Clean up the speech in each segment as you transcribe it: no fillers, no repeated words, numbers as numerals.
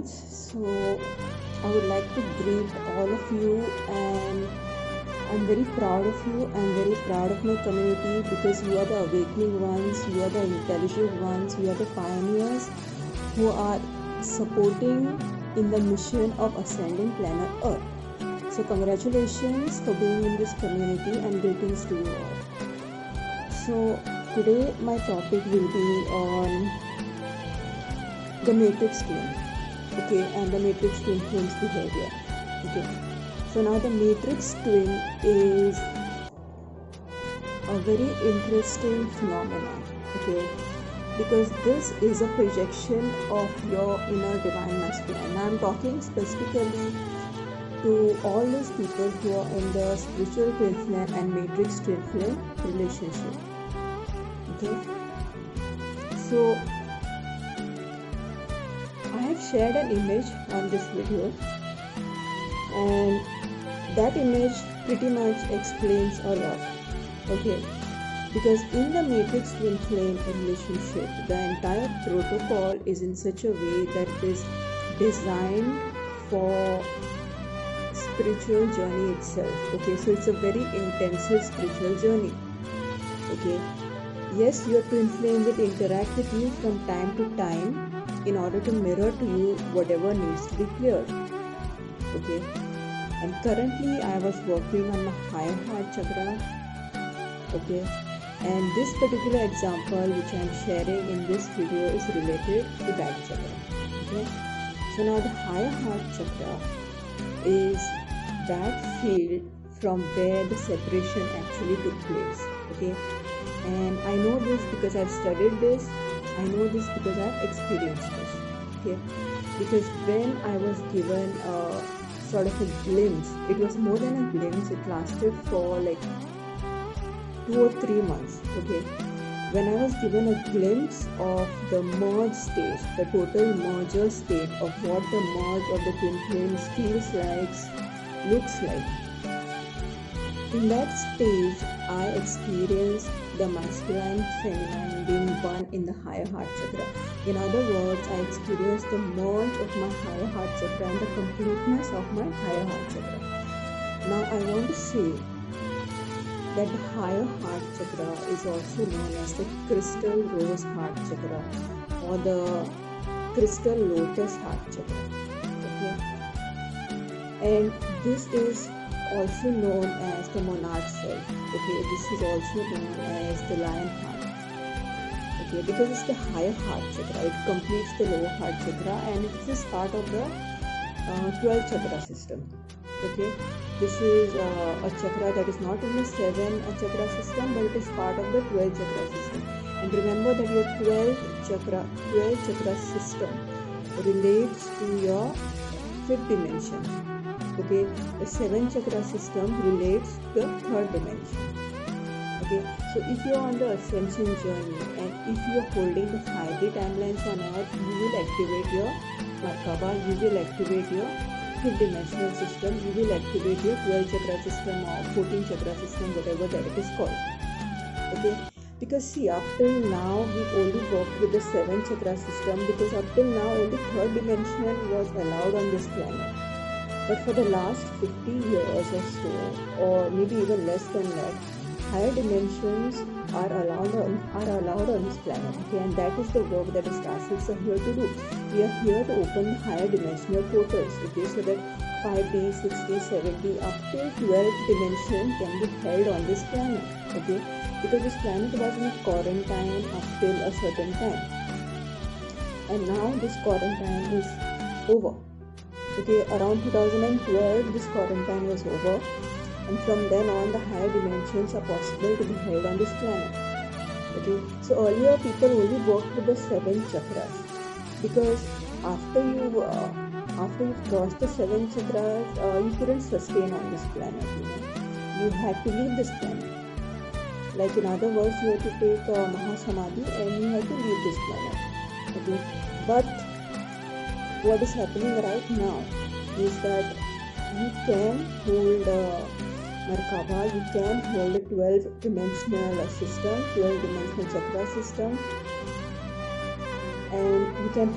So I would like to greet all of you, and I'm very proud of you. I'm very proud of my community because you are the awakening ones, you are the intelligent ones, you are the pioneers who are supporting in the mission of ascending planet Earth. So congratulations for being in this community and greetings to you all. So today my topic will be on the matrix twin, okay, and the matrix twin twin's behavior. Okay, so now the matrix twin is a very interesting phenomenon, okay, because this is a projection of your inner divine masculine. Now I'm talking specifically to all those people who are in the spiritual twin flame and matrix twin flame relationship. Okay, so I have shared an image on this video, and that image pretty much explains a lot. Okay, because in the matrix twin flame relationship, the entire protocol is in such a way that it is designed for spiritual journey itself. Okay, so it's a very intensive spiritual journey. Okay, yes, your twin flame will interact with you from time to time in order to mirror to you whatever needs to be cleared. Okay, and currently I was working on my higher heart chakra. Okay, and this particular example which I am sharing in this video is related to that chakra. Okay, so now the higher heart chakra is that field from where the separation actually took place. Okay, and I know this because I've studied this. I know this because I've experienced this. Okay, because when I was given a sort of a glimpse, it was more than a glimpse. It lasted for like 2 or 3 months. Okay, when I was given a glimpse of the merge stage, the total merger state of what the merge of the twin flames feels like, looks like. In that stage, I experienced the masculine feminine being one in the higher heart chakra. In other words, I experienced the merge of my higher heart chakra and the completeness of my higher heart chakra. Now I want to say that the higher heart chakra is also known as the crystal rose heart chakra or the crystal lotus heart chakra. Okay, and this is also known as the monarch self. Okay, this is also known as the lion heart. Okay, because it's the higher heart chakra, it completes the lower heart chakra, and it is part of the 12 chakra system. Okay, this is a chakra that is not in the 7 chakra system, but it is part of the 12 chakra system. And remember that your 12 chakra system relates to your 5th dimension. Okay, the 7 chakra system relates to the 3rd dimension. Okay, so if you are on the ascension journey and if you are holding the 5D timelines on earth, you will activate your Merkaba, you will activate your 5th dimensional system, you will activate your 12 chakra system or 14 chakra system, whatever that it is called. Okay, because see, up till now we only worked with the 7 chakra system because up till now only 3rd dimension was allowed on this planet. But for the last 50 years or so, or maybe even less than that, higher dimensions are allowed on this planet. Okay, and that is the work that the starseeds are here to do. We are here to open the higher dimensional portals. Okay, so that 5D, 6D, 7D, up till 12th dimension can be held on this planet. Okay, because this planet was in a quarantine up till a certain time, and now this quarantine is over. Okay, around 2012 this quarantine was over, and from then on the higher dimensions are possible to be held on this planet. Okay, so earlier people only worked with the 7 chakras because after you've crossed the 7 chakras, you couldn't sustain on this planet. You had to leave this planet. Like in other words, you had to take Mahasamadhi and you had to leave this planet. Okay, but what is happening right now is that you can hold Merkaba, you can hold a 12 dimensional system, 12 dimensional chakra system, and you can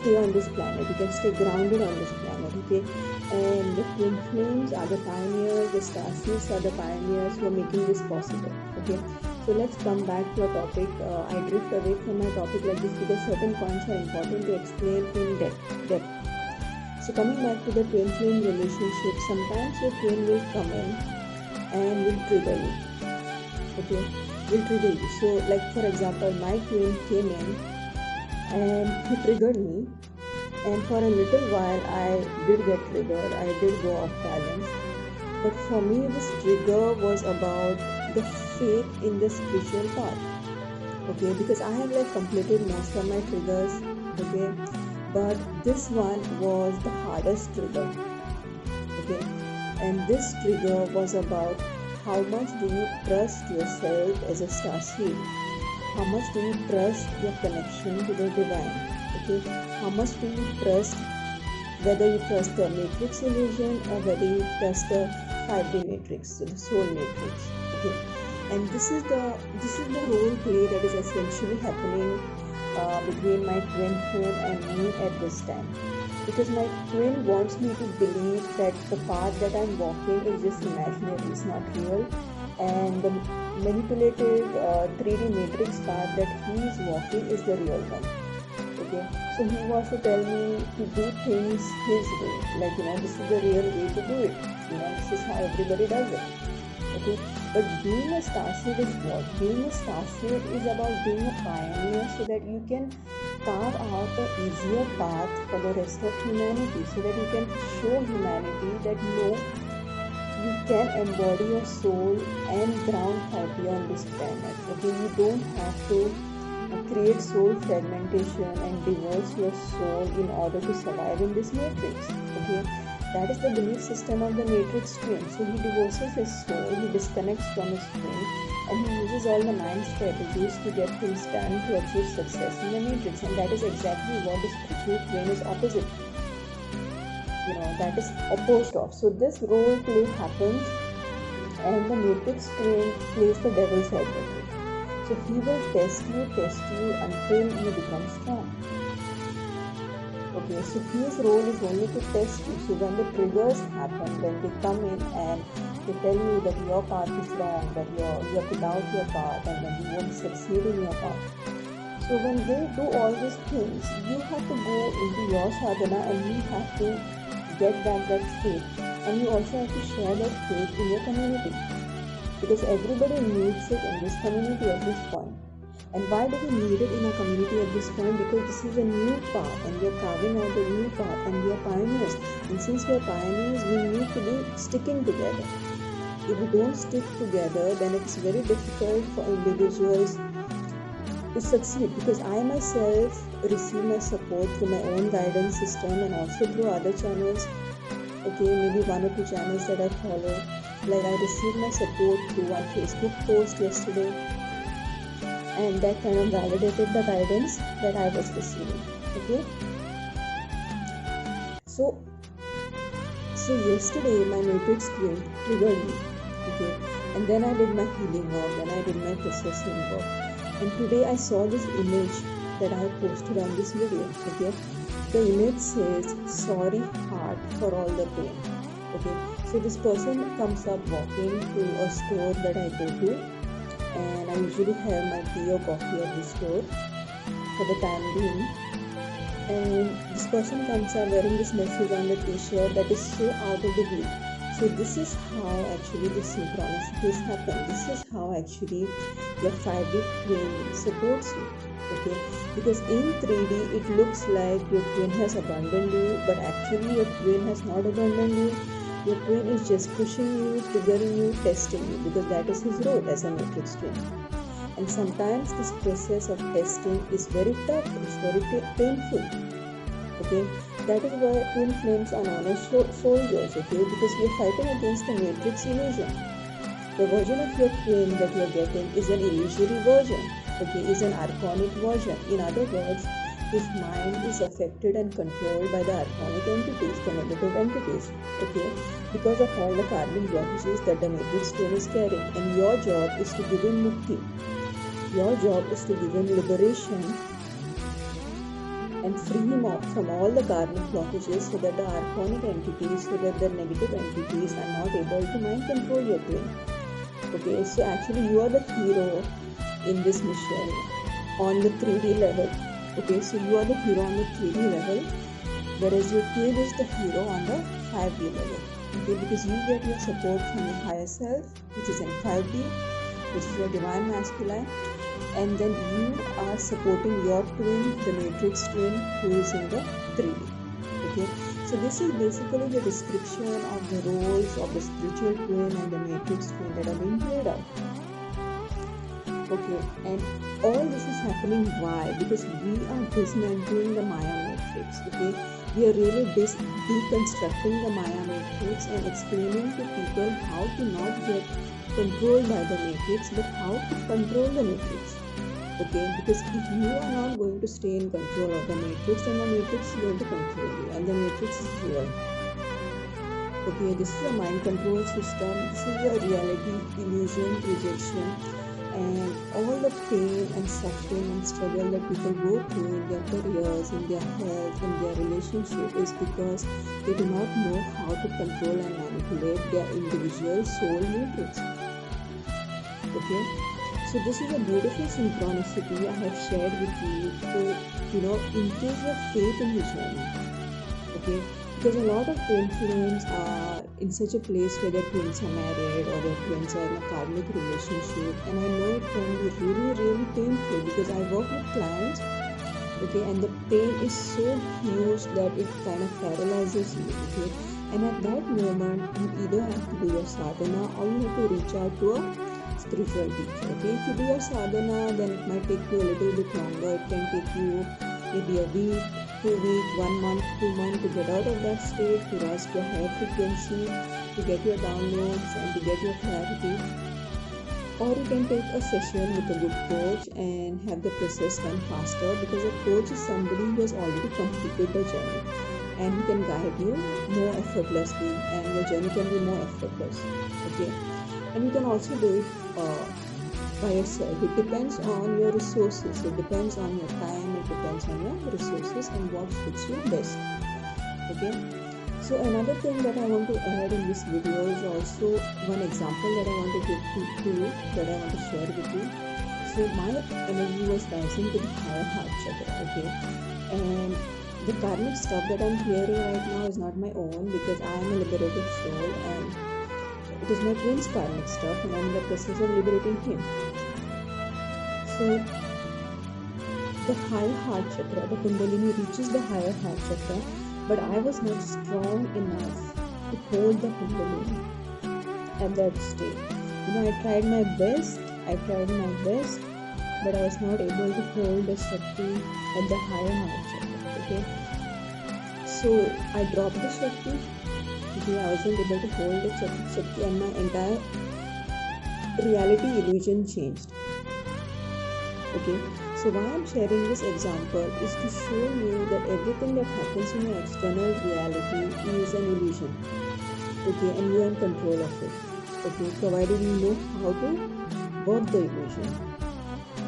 stay on this planet, you can stay grounded on this planet, okay? And the twin flames are the pioneers, the starseeds are the pioneers who are making this possible, okay? So let's come back to our topic. I drift away from my topic like this because certain points are important to explain in depth. So coming back to the twin flame relationship, sometimes your twin will come in and will trigger you, okay? Will trigger you. So like for example, my twin came in and he triggered me, and for a little while I did get triggered, I did go off balance. But for me, this trigger was about the faith in the spiritual path, okay? Because I have like completed most of my triggers, okay? But this one was the hardest trigger, okay? And this trigger was about how much do you trust yourself as a starseed? How much do you trust your connection to the divine? Okay, how much do you trust, whether you trust the matrix illusion or whether you trust the 5D matrix, so the soul matrix. Okay, and this is the role play that is essentially happening between my twin flame and me at this time. Because my twin wants me to believe that the path that I'm walking is just imaginary, it's not real, and the manipulated 3D matrix path that he is walking is the real one. Okay, so he wants to tell me to do things his way, like this is the real way to do it, this is how everybody does it. Okay, but being a starseed is what? Being a starseed is about being a pioneer so that you can carve out an easier path for the rest of humanity, so that you can show humanity that no, you can embody your soul and ground 5D on this planet. Okay, you don't have to create soul fragmentation and divorce your soul in order to survive in this matrix. Okay, that is the belief system of the matrix twin. So he divorces his soul, he disconnects from his twin, and he uses all the mind strategies to get things done to achieve success in the matrix. And that is exactly what the spiritual twin is opposite, that is opposed of. So this role play happens, and the matrix twin plays the devil's advocate. So he will test you until you become strong. Okay, so his role is only to test you. So when the triggers happen, when they come in and they tell you that your path is wrong, that you have to doubt your path, and then you won't succeed in your path. So when they do all these things, you have to go into your sadhana and you have to get back that faith. And you also have to share that faith in your community. Because everybody needs it in this community at this point. And why do we need it in our community at this point? Because this is a new path and we are carving out a new path and we are pioneers. And since we are pioneers, we need to be sticking together. If we don't stick together, then it's very difficult for individuals to succeed. Because I myself receive my support through my own guidance system and also through other channels. Okay, maybe 1 or 2 channels that I follow. Like I received my support through one Facebook post yesterday, and that kind of validated the guidance that I was receiving. Okay, so yesterday my matrix twin triggered me. Okay, and then I did my healing work, then I did my processing work, and today I saw this image that I posted on this video. Okay, the image says, "Sorry heart for all the pain." Okay, so this person comes up walking to a store that I go to, and I usually have my tea or coffee at the store for the time being. And this person comes up wearing this message on the t-shirt that is so out of the blue. So this is how actually the synchronicities happen. This is how actually your 5D twin supports you. Okay, because in 3D it looks like your twin has abandoned you, but actually your twin has not abandoned you. Your twin is just pushing you, triggering you, testing you, because that is his role as a matrix twin. And sometimes this process of testing is very tough, it's very painful. Okay, that is why twin flames are known as soldiers. Okay, because we are fighting against the matrix illusion. The version of your twin that you are getting is an illusory version. Okay, is an archonic version. In other words, his mind is affected and controlled by the archonic entities, the negative entities. Okay, because of all the karmic blockages that the matrix twin is carrying, and your job is to give him mukti. Your job is to give him liberation and free him from all the karmic blockages so that the archonic entities, so that the negative entities are not able to mind control your twin. Okay, so actually you are the hero in this mission on the 3D level. Okay, so you are the hero on the 3D level, whereas your twin is the hero on the 5D level. Okay, because you get your support from your higher self, which is in 5D, which is your divine masculine, and then you are supporting your twin, the matrix twin, who is in the 3D. Okay, so this is basically the description of the roles of the spiritual twin and the matrix twin that are being played out. Okay, and all this is happening why? Because we are dismantling the Maya matrix. Okay, we are really deconstructing the Maya matrix and explaining to people how to not get controlled by the matrix, but how to control the matrix. Okay, because if you are not going to stay in control of the matrix, then the matrix is going to control you, and the matrix is real. Okay, this is a mind control system. This is a reality illusion projection, and all the pain and suffering and struggle that people go through in their careers, in their health, in their relationship is because they do not know how to control and manipulate their individual soul matrix. Okay, so this is a beautiful synchronicity I have shared with you to increase your faith in the journey. Okay, because a lot of twin flames are in such a place where their twins are married or their twins are in a karmic relationship, and I know it can be really, really painful because I work with clients. Okay, and the pain is so huge that it kind of paralyzes you. Okay, and at that moment you either have to do your sadhana or you have to reach out to a spiritual teacher. Okay, if you do your sadhana, then it might take you a little bit longer. It can take you maybe a week, 2 weeks, 1 month, 2 months to get out of that state, to rise to a higher frequency, to get your downloads and to get your clarity. Or you can take a session with a good coach and have the process done faster, because a coach is somebody who has already completed the journey and who can guide you more effortlessly, and your journey can be more effortless. Okay, and you can also do it by yourself. It depends on your resources, it depends on your time, it depends on your resources and what suits you best. Okay, so another thing that I want to add in this video is also one example that I want to give to you, that I want to share with you. So my energy was rising to the higher heart chakra. Okay, and the karmic stuff that I'm hearing right now is not my own, because I am a liberated soul and it is my twin's karmic stuff, and I'm in the process of liberating him. So the higher heart chakra, the Kundalini reaches the higher heart chakra, but I was not strong enough to hold the Kundalini at that state. I tried my best, but I was not able to hold the Shakti at the higher heart chakra. Okay, so I dropped the Shakti. Okay, I wasn't able to hold the Shakti, and my entire reality illusion changed. Okay, so why I'm sharing this example is to show you that everything that happens in your external reality is an illusion. Okay, and you are in control of it. Okay, provided you know how to work the illusion.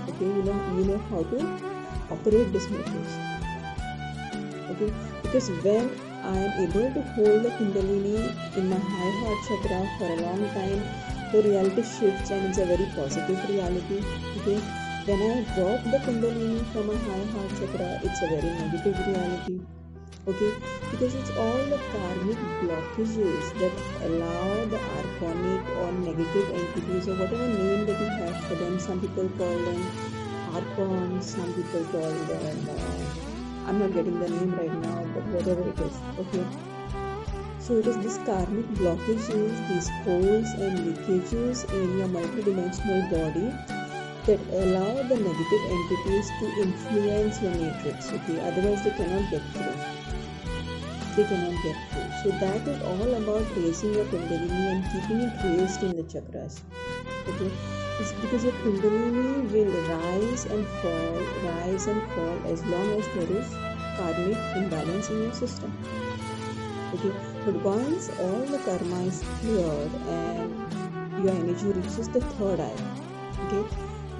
Okay, you know how to operate this matrix. Okay, because when I am able to hold the Kundalini in my high heart chakra for a long time, the reality shifts and it's a very positive reality. Okay, when I drop the Kundalini from my high heart chakra, it's a very negative reality. Okay, because it's all the karmic blockages that allow the archonic or negative entities, or whatever name that you have for them. Some people call them archons, some people call them I'm not getting the name right now, but whatever it is. Okay, so it is this karmic blockages, these holes and leakages in your multidimensional body that allow the negative entities to influence your matrix. Okay, otherwise they cannot get through. So that is all about raising your Kundalini and keeping it raised in the chakras. Okay, it's because your Kundalini will rise and fall as long as there is karmic imbalance in your system. Okay, but once all the karma is cleared and your energy reaches the third eye, okay,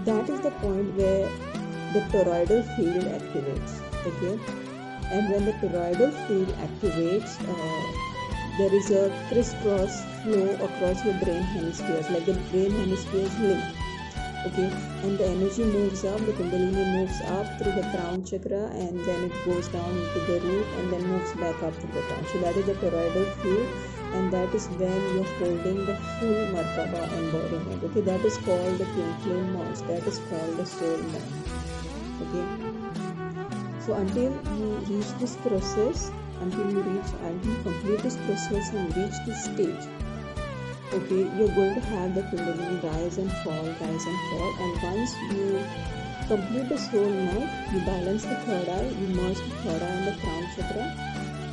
that is the point where the toroidal field activates. Okay, And when the toroidal field activates, there is a crisscross flow across your brain hemispheres, like the brain hemispheres link. Okay, and the energy moves up, the Kundalini moves up through the crown chakra, and then it goes down into the root and then moves back up through the crown. So that is the toroidal field, and that is when you're holding the full Merkaba embodiment. Okay, that is called the twin flame launch, that is called the soul mind. Okay, so until you reach this process, until you complete this process and reach this stage, okay, you're going to have the Kundalini rise and fall, and once you complete the soul night, you balance the third eye, you merge the third eye and the crown chakra,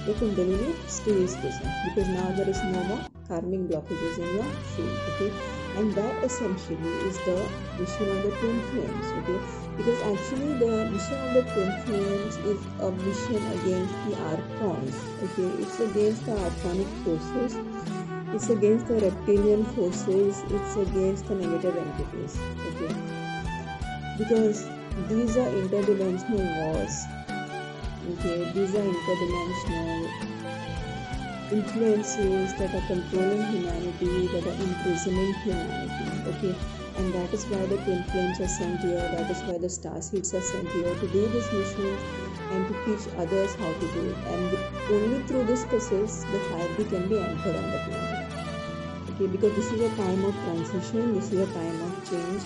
the Kundalini stays present, because now there is no more karmic blockages in your field. Okay, and that essentially is the mission of the twin flames. Okay, because actually the mission of the twin flames is a mission against the archons. Okay, it's against the archonic forces, it's against the reptilian forces, it's against the negative entities. Okay, because these are interdimensional wars. Okay, these are interdimensional influences that are controlling humanity, that are imprisoning humanity. Okay, and that is why the twin flames are sent here, that is why the star seeds are sent here to do this mission and to teach others how to do it. And only through this process the 5D can be anchored on the planet. Okay, because this is a time of transition, this is a time of change,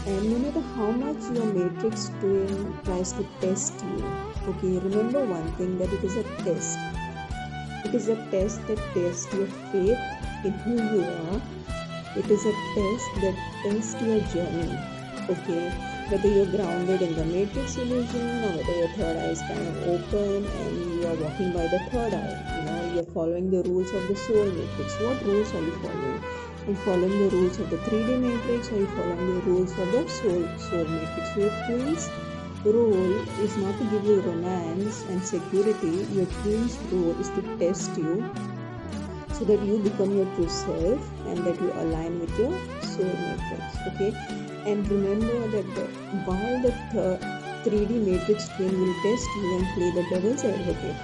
and no matter how much your matrix twin tries to test you, okay, remember one thing, that it is a test. It is a test that tests your faith in who you are. It is a test that tests your journey. Okay, whether you're grounded in the matrix illusion, or whether your third eye is kind of open and you are walking by the third eye. You know, you're following the rules of the soul matrix. What rules are you following? Are you following the rules of the 3D matrix, or are you following the rules of the soul matrix? So your twins' role is not to give you romance and security. Your twins' role is to test you, so that you become your true self and that you align with your soul matrix. Okay, and remember that while the 3D matrix twin will test you and play the devil's advocate,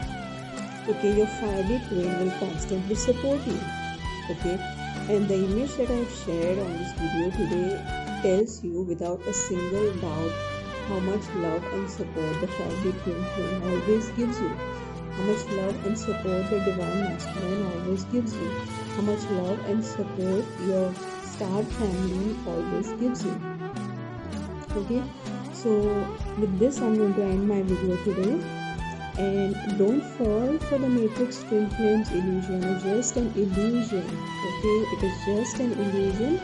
okay, your 5D twin will constantly support you. Okay, and the image that I have shared on this video today tells you without a single doubt how much love and support the 5D twin flame always gives you, how much love and support the divine masculine always gives you, how much love and support your star family always gives you. Okay, so with this I'm going to end my video today. And don't fall for the matrix twin flames illusion. It's just an illusion. Okay, it is just an illusion,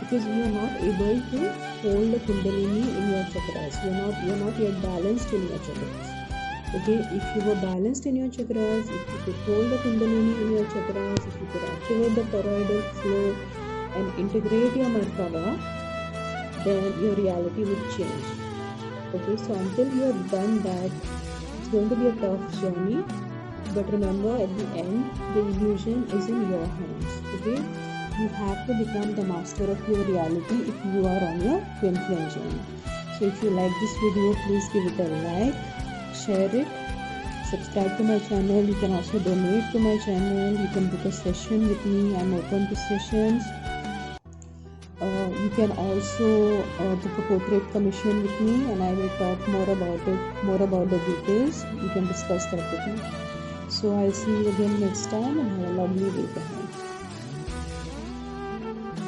because you are not able to hold the Kundalini in your chakras. You're not yet balanced in your chakras. Okay, if you were balanced in your chakras, if you could hold the Kundalini in your chakras, if you could activate the toroidal flow and integrate your Merkaba, then your reality would change. Okay, so until you have done that, it's going to be a tough journey. But remember, at the end, the illusion is in your hands. Okay, you have to become the master of your reality if you are on your twin flame journey. So if you like this video, please give it a like, share it, subscribe to my channel. You can also donate to my channel. You can book a session with me. I'm open to sessions. You can also book a portrait commission with me, and I will talk more about the details. You can discuss that with me. So I'll see you again next time, and have a lovely day ahead.